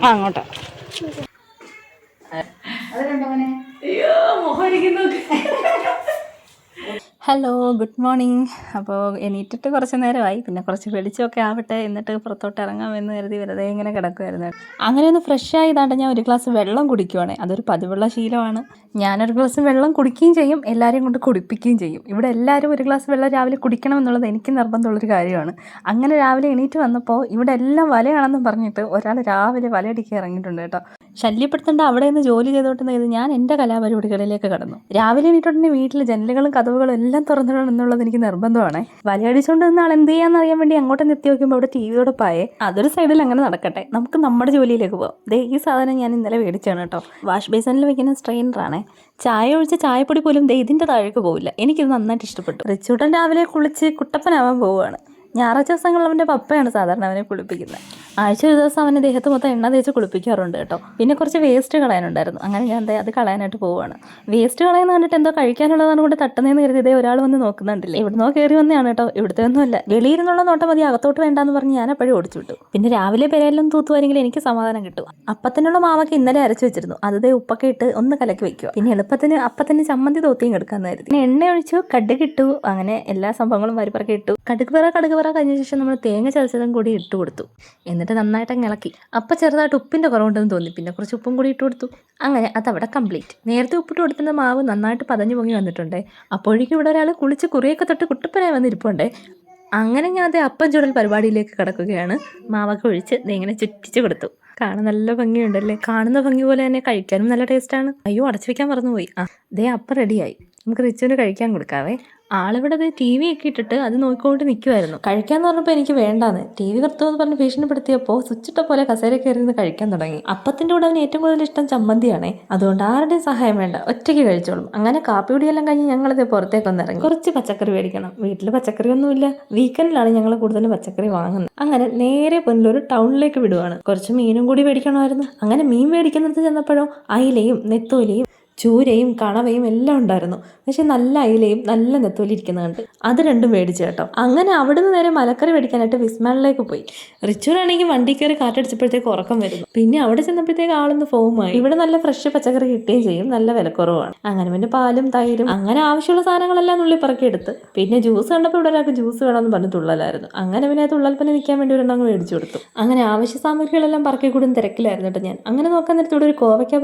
അങ്ങോട്ട് hello, good morning. അപ്പോൾ എണീറ്റിട്ട് കുറച്ച് നേരമായി, പിന്നെ കുറച്ച് വെളിച്ചമൊക്കെ ആവട്ടെ, എന്നിട്ട് പുറത്തോട്ട് ഇറങ്ങാമെന്ന് കരുതി വെറുതെ ഇങ്ങനെ കിടക്കുമായിരുന്നു. അങ്ങനെ ഒന്ന് ഫ്രഷ് ആയതാണ്ട് ഞാൻ ഒരു ഗ്ലാസ് വെള്ളം കുടിക്കുവാണേ. അതൊരു പതിവുള്ള ശീലമാണ്. ഞാനൊരു ഗ്ലാസ് വെള്ളം കുടിക്കുകയും ചെയ്യും, എല്ലാവരെയും കൊണ്ട് കുടിപ്പിക്കുകയും ചെയ്യും. ഇവിടെ എല്ലാവരും ഒരു ഗ്ലാസ് വെള്ളം രാവിലെ കുടിക്കണം എന്നുള്ളത് എനിക്ക് നിർബന്ധമുള്ളൊരു കാര്യമാണ്. അങ്ങനെ രാവിലെ എണീറ്റ് വന്നപ്പോൾ ഇവിടെ എല്ലാം വലയാണെന്നും പറഞ്ഞിട്ട് ഒരാൾ രാവിലെ വലയടിക്കാൻ ഇറങ്ങിയിട്ടുണ്ട് കേട്ടോ. ശല്യപ്പെടുത്തേണ്ട, അവിടെ നിന്ന് ജോലി ചെയ്തോട്ടെന്ന് കരുതി ഞാൻ എൻ്റെ കലാപരിപാടികളിലേക്ക് കടന്നു. രാവിലെ എണീറ്റുടനെ വീട്ടിൽ ജനലുകളും കതവുകളും എല്ലാം തുറന്നിടണം എന്നുള്ളത് എനിക്ക് നിർബന്ധമാണ്. വലയടിച്ചുകൊണ്ട് നിന്ന് ആൾ എന്ത് ചെയ്യാന്ന് അറിയാൻ വേണ്ടി അങ്ങോട്ട് എത്തി നോക്കുമ്പോൾ അവിടെ ടി വിയോടെ പായേ. അതൊരു സൈഡിൽ അങ്ങനെ നടക്കട്ടെ, നമുക്ക് നമ്മുടെ ജോലിയിലേക്ക് പോകാം. ദേ ഈ സാധനം ഞാൻ ഇന്നലെ മേടിച്ചാണ് കേട്ടോ. വാഷ് ബേസിനിൽ വെക്കുന്ന സ്ട്രെയിനറാണേ. ചായ ഒഴിച്ച ചായപ്പൊടി പോലും ദേ ഇതിൻ്റെ താഴേക്ക് പോവില്ല. എനിക്കിത് നന്നായിട്ട് ഇഷ്ടപ്പെട്ടു. റിച്ചൂട്ടൻ രാവിലെ കുളിച്ച് കുട്ടപ്പനാവാൻ പോവുകയാണ്. ഞായറാഴ്ച ദിവസങ്ങളിൽ അവൻ്റെ പപ്പയാണ് സാധാരണ അവനെ കുളിപ്പിക്കുന്നത്. ആഴ്ച ഒരു ദിവസം അവൻ്റെ ദേഹത്ത് മൊത്തം എണ്ണ തേച്ച് കുളിപ്പിക്കാറുണ്ട് കേട്ടോ. പിന്നെ കുറച്ച് വേസ്റ്റ് കളയാനുണ്ടായിരുന്നു. അങ്ങനെ ഞാൻ അത് കളയാനായിട്ട് പോവുകയാണ്. വേസ്റ്റ് കളയുന്ന കണ്ടിട്ട് എന്തോ കഴിക്കാനുള്ളതാണ് കൊണ്ട് തട്ടുന്നതെന്ന് കരുതി ഇതേ ഒരാൾ വന്ന് നോക്കുന്നുണ്ടല്ലേ. ഇവിടുന്നോ കയറി വന്നതാണ് കേട്ടോ, ഇവിടുത്തെ ഒന്നുമല്ല. വെളിയിരുന്നുള്ള നോട്ടം മതി, അകത്തോട്ട് വേണ്ടാന്ന് പറഞ്ഞ് ഞാൻ അപ്പോഴും ഓടിച്ചു വിട്ടു. പിന്നെ രാവിലെ പെരയെല്ലാം തൂത്തുവാരെങ്കിൽ എനിക്ക് സമാധാനം കിട്ടും. അപ്പത്തിനുള്ള മാവൊക്കെ ഇന്നലെ അരച്ച് വെച്ചിരുന്നു. അത് ഉപ്പൊക്കെ ഇട്ട് ഒന്ന് കലക്കി വെക്കുക. പിന്നെ എളുപ്പത്തിന് അപ്പത്തിന് ചമ്മന്തി തോത്തിയും എടുക്കാമെന്ന് കരുതി. പിന്നെ എണ്ണ ഒഴിച്ചു, കടുക് ഇട്ടു, അങ്ങനെ എല്ലാ സംഭവങ്ങളും വരിപ്പറക്കി ഇട്ടു. കടുക് പറ കഴിഞ്ഞ ശേഷം നമ്മൾ തേങ്ങ ചതച്ചതും കൂടി ഇട്ട് കൊടുത്തു. എന്നിട്ട് നന്നായിട്ട് ഇളക്കി. അപ്പം ചെറുതായിട്ട് ഉപ്പിൻ്റെ കുറവുണ്ടെന്ന് തോന്നി, പിന്നെ കുറച്ച് ഉപ്പും കൂടി ഇട്ട് കൊടുത്തു. അങ്ങനെ അതവിടെ കംപ്ലീറ്റ്. നേരത്തെ ഉപ്പിട്ട് കൊടുത്തിരുന്ന മാവ് നന്നായിട്ട് പതഞ്ഞു പൊങ്ങി വന്നിട്ടുണ്ടേ. അപ്പോഴേക്കും ഇവിടെ ഒരാൾ കുളിച്ച് കുറിയൊക്കെ തൊട്ട് കുട്ടപ്പനായി വന്നിരിപ്പുണ്ടേ. അങ്ങനെ ഞാൻ അത് അപ്പം ചുടൽ പരിപാടിയിലേക്ക് കിടക്കുകയാണ്. മാവൊക്കെ ഒഴിച്ച് ഇങ്ങനെ ചുറ്റിച്ച് കൊടുത്തു. കാണാൻ നല്ല ഭംഗിയുണ്ടല്ലേ. കാണുന്ന ഭംഗി പോലെ തന്നെ കഴിക്കാനും നല്ല ടേസ്റ്റാണ്. അയ്യോ, അടച്ചു വെക്കാൻ മറന്നുപോയി. ദേ അപ്പം റെഡിയായി. നമുക്ക് റിച്ചുവിന് കഴിക്കാൻ കൊടുക്കാവേ. ആളിവിടെ ടി വി ഒക്കെ ഇട്ടിട്ട് അത് നോക്കിക്കൊണ്ട് നിൽക്കുമായിരുന്നു. കഴിക്കാന്ന് പറഞ്ഞപ്പോൾ എനിക്ക് വേണ്ടാന്ന്, ടി വി നിർത്തുമെന്ന് പറഞ്ഞ് ഭീഷണിപ്പെടുത്തിയപ്പോൾ സ്വിച്ചിട്ട പോലെ കസേര കയറി നിന്ന് കഴിക്കാൻ തുടങ്ങി. അപ്പത്തിൻ്റെ കൂടെ അവന് ഏറ്റവും കൂടുതൽ ഇഷ്ടം ചമ്മന്തിയാണേ. അതുകൊണ്ട് ആരുടെയും സഹായം വേണ്ട, ഒറ്റയ്ക്ക് കഴിച്ചോളും. അങ്ങനെ കാപ്പിയുടിയെല്ലാം കഴിഞ്ഞ് ഞങ്ങളിത് പുറത്തേക്കൊന്ന് ഇറങ്ങി. കുറച്ച് പച്ചക്കറി മേടിക്കണം. വീട്ടിൽ പച്ചക്കറി ഒന്നുമില്ല. വീക്കെൻഡിലാണ് ഞങ്ങൾ കൂടുതലും പച്ചക്കറി വാങ്ങുന്നത്. അങ്ങനെ നേരെ പുനലൂർ ടൗണിലേക്ക് വിടുവാണ്. കുറച്ച് മീനും കൂടി മേടിക്കണമായിരുന്നു. അങ്ങനെ മീൻ മേടിക്കുന്നിടത്ത് ചെന്നപ്പോഴോ അയിലയും നെത്തോലിയും ചൂരയും കണവയും എല്ലാം ഉണ്ടായിരുന്നു. പക്ഷെ നല്ല അയിലയും നല്ല നെത്തോലി ഇരിക്കുന്നത് കണ്ട് അത് രണ്ടും മേടിച്ചു കേട്ടോ. അങ്ങനെ അവിടുന്ന് നേരെ മലക്കറി മേടിക്കാനായിട്ട് വിസ്മാളിലേക്ക് പോയി. റിച്ചൂരാണെങ്കിൽ വണ്ടി കയറി കാറ്റടിച്ചപ്പോഴത്തേക്ക് ഉറക്കം വരുന്നു. പിന്നെ അവിടെ ചെന്നപ്പോഴത്തേക്ക് ആളൊന്ന് ഫോമായി. ഇവിടെ നല്ല ഫ്രഷ് പച്ചക്കറി കിട്ടുകയും ചെയ്യും, നല്ല വിലക്കുറവാണ്. അങ്ങനെ പിന്നെ പാലും തൈരും അങ്ങനെ ആവശ്യമുള്ള സാധനങ്ങളെല്ലാം നുള്ളി പറക്കി എടുത്ത്. പിന്നെ ജ്യൂസ് കണ്ടപ്പോൾ ഇവിടെ ഒരാൾക്ക് ജ്യൂസ് വേണമെന്ന് പറഞ്ഞ് തുള്ളലായിരുന്നു. അങ്ങനെ പിന്നെ തുള്ളൽപ്പന നിൽക്കാൻ വേണ്ടി ഒരെണ്ണം മേടിച്ചു കൊടുത്തു. അങ്ങനെ ആവശ്യ സാമഗ്രികളെല്ലാം പറക്കി കൂടും തിരക്കിലായിരുന്നു കേട്ടോ ഞാൻ. അങ്ങനെ നോക്കാൻ നേരത്തെ ഇവിടെ ഒരു കോവയ്ക്ക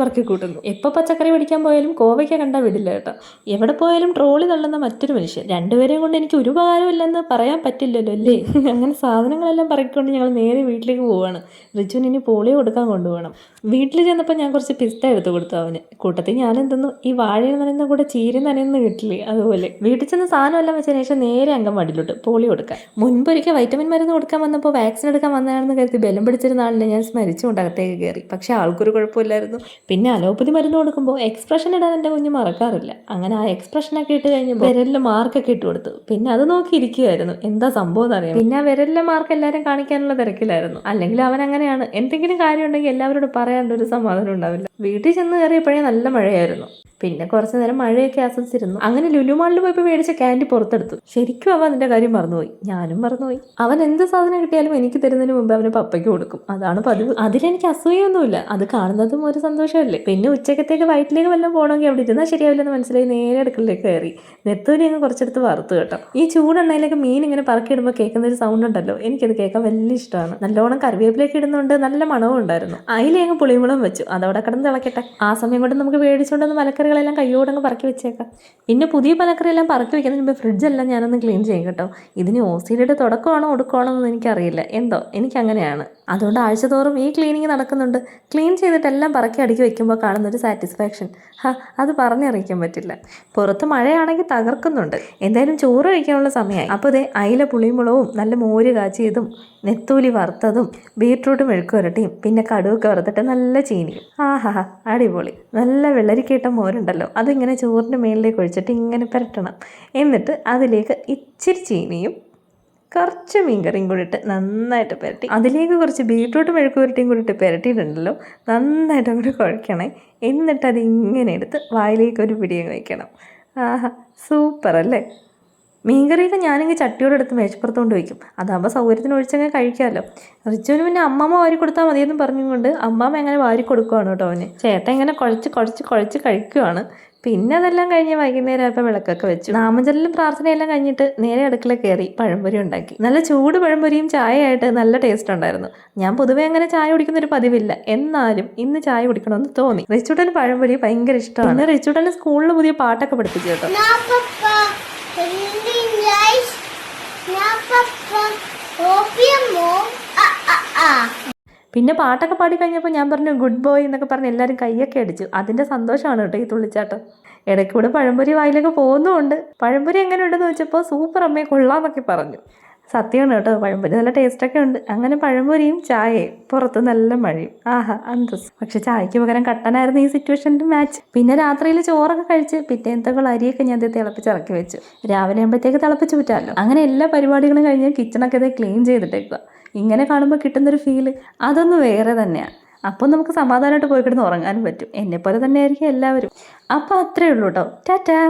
പറക്കി കൂട്ടുന്നു. എപ്പോൾ പച്ചക്കറി പിടിക്കാൻ പോയാലും കോവയ്ക്ക കണ്ടാൽ വിടില്ല കേട്ടോ. എവിടെ പോയാലും ട്രോളി തള്ളുന്ന മറ്റൊരു മനുഷ്യൻ. രണ്ടുപേരെയും കൊണ്ട് എനിക്ക് ഒരു ഉപകാരമില്ലെന്ന് പറയാൻ പറ്റില്ലല്ലോ അല്ലേ. അങ്ങനെ സാധനങ്ങളെല്ലാം പറക്കിക്കൊണ്ട് ഞങ്ങൾ നേരെ വീട്ടിലേക്ക് പോവുകയാണ്. റിച്ചുവിന് ഇനി പോളിയോ കൊടുക്കാൻ കൊണ്ടുപോകണം. വീട്ടിൽ ചെന്നപ്പോൾ ഞാൻ കുറച്ച് പിസ്ത എടുത്ത് കൊടുത്തു അവന്. കൂട്ടത്തിൽ ഞാൻ എന്തെന്നു ഈ വാഴയിൽ നനയുന്ന കൂടെ ചീര നനയുന്ന കിട്ടില്ലേ, അതുപോലെ വീട്ടിൽ ചെന്ന് സാധനമെല്ലാം വെച്ചതിന് ശേഷം നേരെ അംഗൻവാടിയിലോട്ട് പോളിയോ കൊടുക്കാൻ. മുൻപൊരിക്കൽ വൈറ്റമിൻ മരുന്ന് കൊടുക്കാൻ വന്നപ്പോൾ വാക്സിൻ എടുക്കാൻ വന്നതാണെന്ന് കരുതി ബലം പിടിച്ചിരുന്ന ആളിനെ ഞാൻ സ്മരിച്ചുകൊണ്ട് അകത്തേക്ക് കയറി. പക്ഷെ ആൾക്കൊരു കുഴപ്പമില്ലായിരുന്നു. പിന്നെ അലോപ്പതി മരുന്ന് കൊടുക്കുമ്പോൾ എക്സ്പ്രഷൻ ഇടാൻ എൻ്റെ കുഞ്ഞ് മറക്കാറില്ല. അങ്ങനെ ആ എക്സ്പ്രഷനൊക്കെ ഇട്ട് കഴിഞ്ഞപ്പോൾ വിരലിലെ മാർക്കൊക്കെ ഇട്ട് കൊടുത്തു. പിന്നെ അത് നോക്കി ഇരിക്കുമായിരുന്നു, എന്താ സംഭവം എന്നറിയാം. പിന്നെ ആ വിരലിലെ മാർക്ക് എല്ലാവരും കാണിക്കാനുള്ള തിരക്കിലായിരുന്നു. അല്ലെങ്കിൽ അവൻ അങ്ങനെയാണ്, എന്തെങ്കിലും കാര്യം ഉണ്ടെങ്കിൽ എല്ലാവരോടും പറയാണ്ട് ഒരു സമാധാനം ഉണ്ടാവില്ല. വീട്ടിൽ ചെന്ന് കയറിയപ്പോഴേ നല്ല മഴയായിരുന്നു. പിന്നെ കുറച്ച് നേരം മഴയൊക്കെ ആസ്വദിച്ചിരുന്നു. അങ്ങനെ ലുലുമാളിൽ പോയപ്പോൾ മേടിച്ച ക്യാൻഡി പുറത്തെടുത്തു. ശരിക്കും അവൻ അതിൻ്റെ കാര്യം മറന്നുപോയി, ഞാനും മറന്നുപോയി. അവൻ എന്ത് സാധനം കിട്ടിയാലും എനിക്ക് തരുന്നതിന് മുമ്പ് അവന് പപ്പയ്ക്ക് കൊടുക്കും, അതാണ് പതിവ്. അതിലെനിക്ക് അസൂയൊന്നുമില്ല, അത് കാണുന്നതും ഒരു സന്തോഷമല്ലേ. പിന്നെ ഉച്ചക്കത്തേക്ക് വയറ്റിലേക്ക് വല്ലതും പോകണമെങ്കിൽ അവിടെ ഇരുന്നാൽ ശരിയാവില്ലെന്ന് മനസ്സിലായി നേരെ അടുക്കളയിലേക്ക് കയറി. നെത്തോലി അങ്ങ് കുറച്ചെടുത്ത് വറുത്ത് കേട്ടോ. ഈ ചൂടെണ്ണയിലേക്ക് മീൻ ഇങ്ങനെ പറക്കിയിടുമ്പോൾ കേൾക്കുന്ന ഒരു സൗണ്ട് ഉണ്ടല്ലോ, എനിക്കത് കേൾക്കാൻ വലിയ ഇഷ്ടമാണ്. നല്ലോണം കറിവേപ്പിലേക്ക് ഇടുന്നുണ്ട്, നല്ല മണവും ഉണ്ടായിരുന്നു. അതിലെ അങ്ങ് പുളിമുളം വെച്ചു, അതവിടെ കിടന്ന് തിളക്കട്ടെ. ആ സമയം കൊണ്ട് നമുക്ക് മേടിച്ചുകൊണ്ടൊന്ന് മലക്കറികളെല്ലാം കയ്യോടങ്ങ് പറക്കി വെച്ചേക്കാം. പിന്നെ പുതിയ പലക്കറിയെല്ലാം പറക്കി വെക്കുന്നതിന് മുമ്പ് ഫ്രിഡ്ജെല്ലാം ഞാനൊന്ന് ക്ലീൻ ചെയ്യും കേട്ടോ. ഇതിന് OCDയുടെ തുടക്കമാണോ ഒടുക്കമാണോ എന്ന് എനിക്കറിയില്ല, എന്തോ എനിക്കങ്ങനെയാണ്. അതുകൊണ്ട് ആഴ്ചതോറും ഈ ക്ലീനിങ് നടക്കുന്നുണ്ട്. ക്ലീൻ ചെയ്തിട്ടെല്ലാം പറക്കി അടുക്കി വെക്കുമ്പോൾ കാണുന്നൊരു സാറ്റിസ്ഫാക്ഷൻ അത് പറഞ്ഞറിയിക്കാൻ പറ്റില്ല. പുറത്ത് മഴയാണെങ്കിൽ തകർക്കുന്നുണ്ട്. എന്തായാലും ചോറ് കഴിക്കാനുള്ള സമയമായി. അപ്പോൾ ഇതേ അയില പുളിമുളവും നല്ല മോര് കാച്ചിയതും നെത്തോലി വറുത്തതും ബീട്രൂട്ട് മെഴുക്കുവരട്ടിയും പിന്നെ കടുവൊക്കെ വറുത്തിട്ട് നല്ല ചീനിയും. അടിപൊളി. നല്ല വെള്ളരിക്കേട്ട മോരുണ്ടല്ലോ, അതിങ്ങനെ ചോറിൻ്റെ മേളിലേക്ക് ഒഴിച്ചിട്ട് ഇങ്ങനെ പുരട്ടണം. എന്നിട്ട് അതിലേക്ക് ഇച്ചിരി ചീനിയും കുറച്ച് മീൻകറിയും കൂടി ഇട്ട് നന്നായിട്ട് പുരട്ടി അതിലേക്ക് കുറച്ച് ബീട്രൂട്ട് മെഴുക്കുവരട്ടിയും കൂടി ഇട്ട് പുരട്ടിയിട്ടുണ്ടല്ലോ, നന്നായിട്ട് അങ്ങോട്ട് കുഴക്കണേ. എന്നിട്ട് അതിങ്ങനെ എടുത്ത് വായിലേക്ക് ഒരു പിടിയും വയ്ക്കണം. സൂപ്പർ അല്ലേ. മീൻകറിയൊക്കെ ഞാനെങ്കിൽ ചട്ടിയോടെ എടുത്ത് മേശപ്പുറത്ത് കൊണ്ട് വയ്ക്കും. അതാകുമ്പോൾ സൗകര്യത്തിന് ഒഴിച്ചങ്ങ് കഴിക്കാമല്ലോ. റിച്ചുവിന് പിന്നെ അമ്മമ്മ വാരി കൊടുത്താൽ മതിയെന്ന് പറഞ്ഞുകൊണ്ട് അമ്മമ്മ അങ്ങനെ വാരി കൊടുക്കുവാണ് കേട്ടോ അവന്. ചേട്ടൻ ഇങ്ങനെ കുഴച്ച് കഴിക്കുവാണ്. പിന്നെ അതെല്ലാം കഴിഞ്ഞ് വൈകുന്നേരം ആയപ്പോൾ വിളക്കൊക്കെ വെച്ചു. നാമജലിലും പ്രാർത്ഥനയെല്ലാം കഴിഞ്ഞിട്ട് നേരെ അടുക്കള കയറി പഴംപൊരി ഉണ്ടാക്കി. നല്ല ചൂട് പഴംപൊരിയും ചായയായിട്ട് നല്ല ടേസ്റ്റ് ഉണ്ടായിരുന്നു. ഞാൻ പൊതുവെ അങ്ങനെ ചായ കുടിക്കുന്നൊരു പതിവില്ല, എന്നാലും ഇന്ന് ചായ കുടിക്കണമെന്ന് തോന്നി. റിച്ചുട്ടന് പഴംപൊരി ഭയങ്കര ഇഷ്ടമാണ്. പിന്നെ റിച്ചുട്ടന് സ്കൂളിൽ പുതിയ പാട്ടൊക്കെ പഠിപ്പിച്ചു കേട്ടോ. പിന്നെ പാട്ടൊക്കെ പാടി കഴിഞ്ഞപ്പോൾ ഞാൻ പറഞ്ഞു ഗുഡ് ബോയ് എന്നൊക്കെ പറഞ്ഞ് എല്ലാവരും കൈയൊക്കെ അടിച്ചു. അതിൻ്റെ സന്തോഷമാണ് കേട്ടോ ഈ തുള്ളിച്ചാട്ടം. ഇടയ്ക്കൂടെ പഴംപൊരി വായിലൊക്കെ പോകുന്നുമുണ്ട്. പഴംപൊരി എങ്ങനെ ഉണ്ടെന്ന് ചോദിച്ചപ്പോൾ സൂപ്പർ അമ്മയെ കൊള്ളാമെന്നൊക്കെ പറഞ്ഞു. സത്യമാണ് കേട്ടോ, പഴംപൊരി നല്ല ടേസ്റ്റൊക്കെ ഉണ്ട്. അങ്ങനെ പഴംപൊരിയും ചായയും, പുറത്ത് നല്ല മഴയും, ആഹാ അന്തസ്. പക്ഷെ ചായക്ക് പകരം കട്ടനായിരുന്നു ഈ സിറ്റുവേഷൻ്റെ മാച്ച്. പിന്നെ രാത്രിയിൽ ചോറൊക്കെ കഴിച്ച് പിറ്റേന്നത്തേക്കുള്ള അരിയൊക്കെ ഞാൻ തിളപ്പിച്ചിറക്കി വെച്ചു. രാവിലെ ആകുമ്പോഴത്തേക്ക് തിളപ്പിച്ച് വിറ്റാമല്ലോ. അങ്ങനെ എല്ലാ പരിപാടികളും കഴിഞ്ഞ് കിച്ചണൊക്കെ ഇത് ക്ലീൻ ചെയ്തിട്ടേക്കുക. ഇങ്ങനെ കാണുമ്പോൾ കിട്ടുന്നൊരു ഫീല് അതൊന്ന് വേറെ തന്നെയാണ്. അപ്പം നമുക്ക് സമാധാനമായിട്ട് പോയി കിടന്ന് ഉറങ്ങാനും പറ്റും. എന്നെപ്പോലെ തന്നെ ആയിരിക്കും എല്ലാവരും. അപ്പോൾ അത്രയേ ഉള്ളൂ കേട്ടോ. ടാറ്റാ.